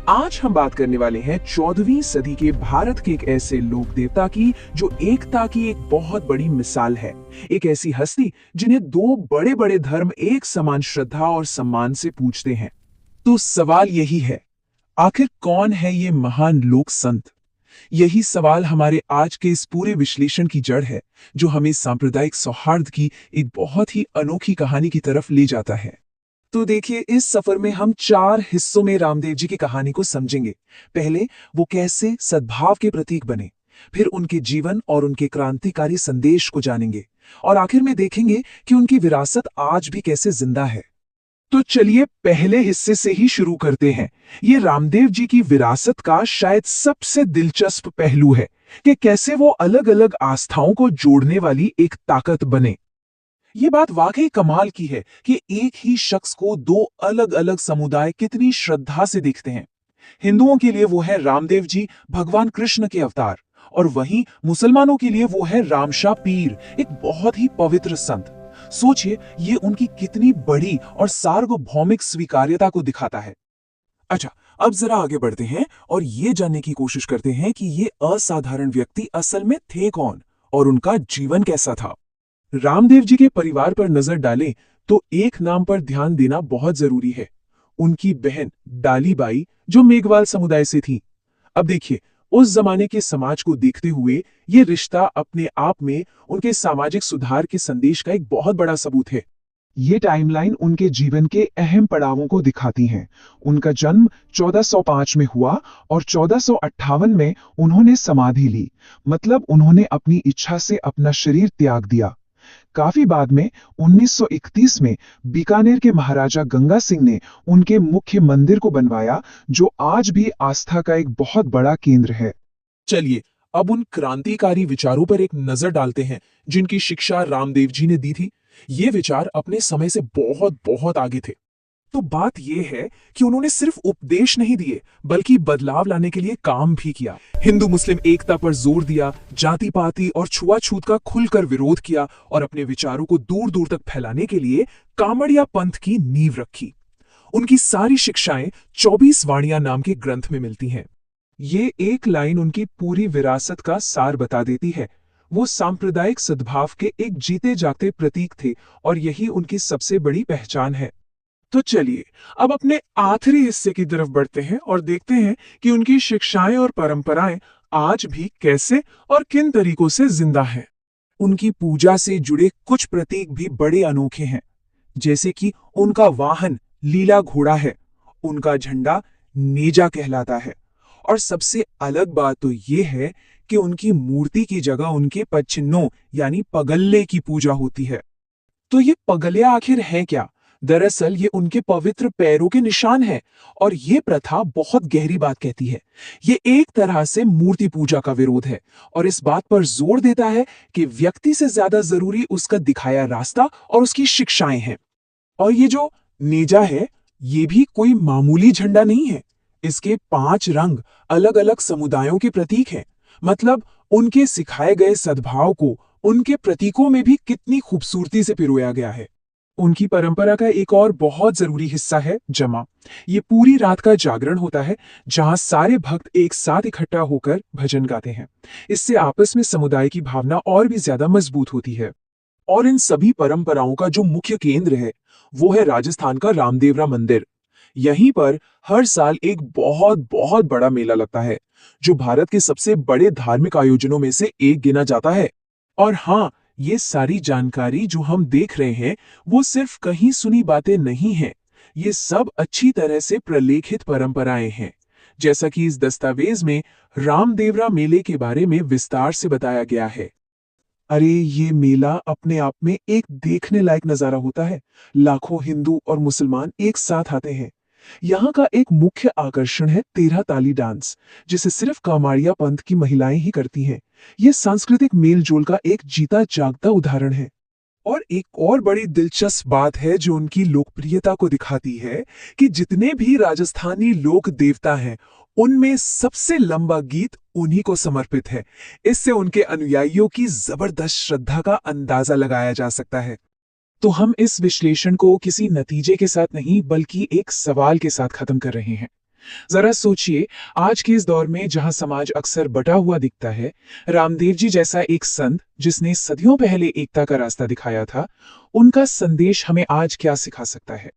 आज हम बात करने वाले हैं 14वीं सदी के भारत के एक ऐसे लोक देवता की जो एकता की एक बहुत बड़ी मिसाल है। एक ऐसी हस्ती जिन्हें दो बड़े बड़े धर्म एक समान श्रद्धा और सम्मान से पूजते हैं। तो सवाल यही है, आखिर कौन है ये महान लोक संत? यही सवाल हमारे आज के इस पूरे विश्लेषण की जड़ है, जो हमें सांप्रदायिक सौहार्द की एक बहुत ही अनोखी कहानी की तरफ ले जाता है। तो देखिए, इस सफर में हम 4 हिस्सों में रामदेव जी की कहानी को समझेंगे। पहले वो कैसे सद्भाव के प्रतीक बने, फिर उनके जीवन और उनके क्रांतिकारी संदेश को जानेंगे, और आखिर में देखेंगे कि उनकी विरासत आज भी कैसे जिंदा है। तो चलिए पहले हिस्से से ही शुरू करते हैं। ये रामदेव जी की विरासत का शायद सबसे दिलचस्प पहलू है कि कैसे वो अलग अलग आस्थाओं को जोड़ने वाली एक ताकत बने। ये बात वाकई कमाल की है कि एक ही शख्स को दो अलग अलग समुदाय कितनी श्रद्धा से देखते हैं। हिंदुओं के लिए वो है रामदेव जी, भगवान कृष्ण के अवतार, और वहीं मुसलमानों के लिए वो है रामशाह पीर, एक बहुत ही पवित्र संत। सोचिए, ये उनकी कितनी बड़ी और सार्वभौमिक स्वीकार्यता को दिखाता है। अच्छा, अब जरा आगे बढ़ते हैं और ये जानने की कोशिश करते हैं कि ये असाधारण व्यक्ति असल में थे कौन और उनका जीवन कैसा था। रामदेव जी के परिवार पर नजर डालें तो एक नाम पर ध्यान देना बहुत जरूरी है, उनकी बहन डालीबाई, जो मेघवाल समुदाय से थी। अब देखिए, उस जमाने के समाज को देखते हुए ये रिश्ता अपने आप में उनके सामाजिक सुधार के संदेश का एक बहुत बड़ा सबूत है। ये टाइमलाइन उनके जीवन के अहम पड़ावों को दिखाती है। उनका जन्म 1405 में हुआ और 1458 में उन्होंने समाधि ली, मतलब उन्होंने अपनी इच्छा से अपना शरीर त्याग दिया। काफी बाद में 1931 में बीकानेर के महाराजा गंगा सिंह ने उनके मुख्य मंदिर को बनवाया, जो आज भी आस्था का एक बहुत बड़ा केंद्र है। चलिए अब उन क्रांतिकारी विचारों पर एक नजर डालते हैं जिनकी शिक्षा रामदेव जी ने दी थी। ये विचार अपने समय से बहुत बहुत आगे थे। तो बात यह है कि उन्होंने सिर्फ उपदेश नहीं दिए, बल्कि बदलाव लाने के लिए काम भी किया। हिंदू मुस्लिम एकता पर जोर दिया, जाति पाति और छुआछूत का खुलकर विरोध किया, और अपने विचारों को दूर दूर तक फैलाने के लिए कामड़िया पंथ की नींव रखी। उनकी सारी शिक्षाएं 24 वाणियां नाम के ग्रंथ में मिलती हैं। ये एक लाइन उनकी पूरी विरासत का सार बता देती है। वो सांप्रदायिक सद्भाव के एक जीते जागते प्रतीक थे, और यही उनकी सबसे बड़ी पहचान है। तो चलिए अब अपने आखिरी हिस्से की तरफ बढ़ते हैं और देखते हैं कि उनकी शिक्षाएं और परंपराएं आज भी कैसे और किन तरीकों से जिंदा हैं। उनकी पूजा से जुड़े कुछ प्रतीक भी बड़े अनोखे हैं, जैसे कि उनका वाहन लीला घोड़ा है, उनका झंडा नेजा कहलाता है, और सबसे अलग बात तो ये है कि उनकी मूर्ति की जगह उनके पदचिन्हों यानी पगल्ले की पूजा होती है। तो ये पगले आखिर है क्या? दरअसल ये उनके पवित्र पैरों के निशान है, और ये प्रथा बहुत गहरी बात कहती है। ये एक तरह से मूर्ति पूजा का विरोध है, और इस बात पर जोर देता है कि व्यक्ति से ज्यादा जरूरी उसका दिखाया रास्ता और उसकी शिक्षाएं हैं। और ये जो नेजा है, ये भी कोई मामूली झंडा नहीं है। इसके 5 रंग अलग अलग समुदायों के प्रतीक हैं। मतलब उनके सिखाए गए सद्भाव को उनके प्रतीकों में भी कितनी खूबसूरती से पिरोया गया है। उनकी परंपरा का एक और बहुत जरूरी हिस्सा है जमा। ये पूरी रात का जागरण होता है, जहां सारे भक्त एक साथ इकट्ठा होकर भजन गाते हैं। इससे आपस में समुदाय की भावना और भी ज्यादा मजबूत होती है। और इन सभी परंपराओं का जो मुख्य केंद्र है, वो है राजस्थान का रामदेवरा मंदिर। यहीं पर हर साल एक बहुत बहुत बड़ा मेला लगता है, जो भारत के सबसे बड़े धार्मिक आयोजनों में से एक गिना जाता है। और हाँ, ये सारी जानकारी जो हम देख रहे हैं, वो सिर्फ कहीं सुनी बातें नहीं हैं। ये सब अच्छी तरह से प्रलेखित परंपराएं हैं, जैसा कि इस दस्तावेज में रामदेवरा मेले के बारे में विस्तार से बताया गया है। अरे, ये मेला अपने आप में एक देखने लायक नजारा होता है। लाखों हिंदू और मुसलमान एक साथ आते हैं। यहाँ का एक मुख्य आकर्षण है 13 ताली डांस, जिसे सिर्फ कामाड़िया पंथ की महिलाएं ही करती हैं। ये सांस्कृतिक मेलजोल का एक जीता जागता उदाहरण है। और एक और बड़ी दिलचस्प बात है जो उनकी लोकप्रियता को दिखाती है कि जितने भी राजस्थानी लोक देवता हैं, उनमें सबसे लंबा गीत उन्हीं को समर्पित है। इससे उनके अनुयायियों की जबरदस्त श्रद्धा का अंदाजा लगाया जा सकता है। तो हम इस विश्लेषण को किसी नतीजे के साथ नहीं, बल्कि एक सवाल के साथ खत्म कर रहे हैं। जरा सोचिए, आज के इस दौर में जहां समाज अक्सर बटा हुआ दिखता है, रामदेव जी जैसा एक संत जिसने सदियों पहले एकता का रास्ता दिखाया था, उनका संदेश हमें आज क्या सिखा सकता है?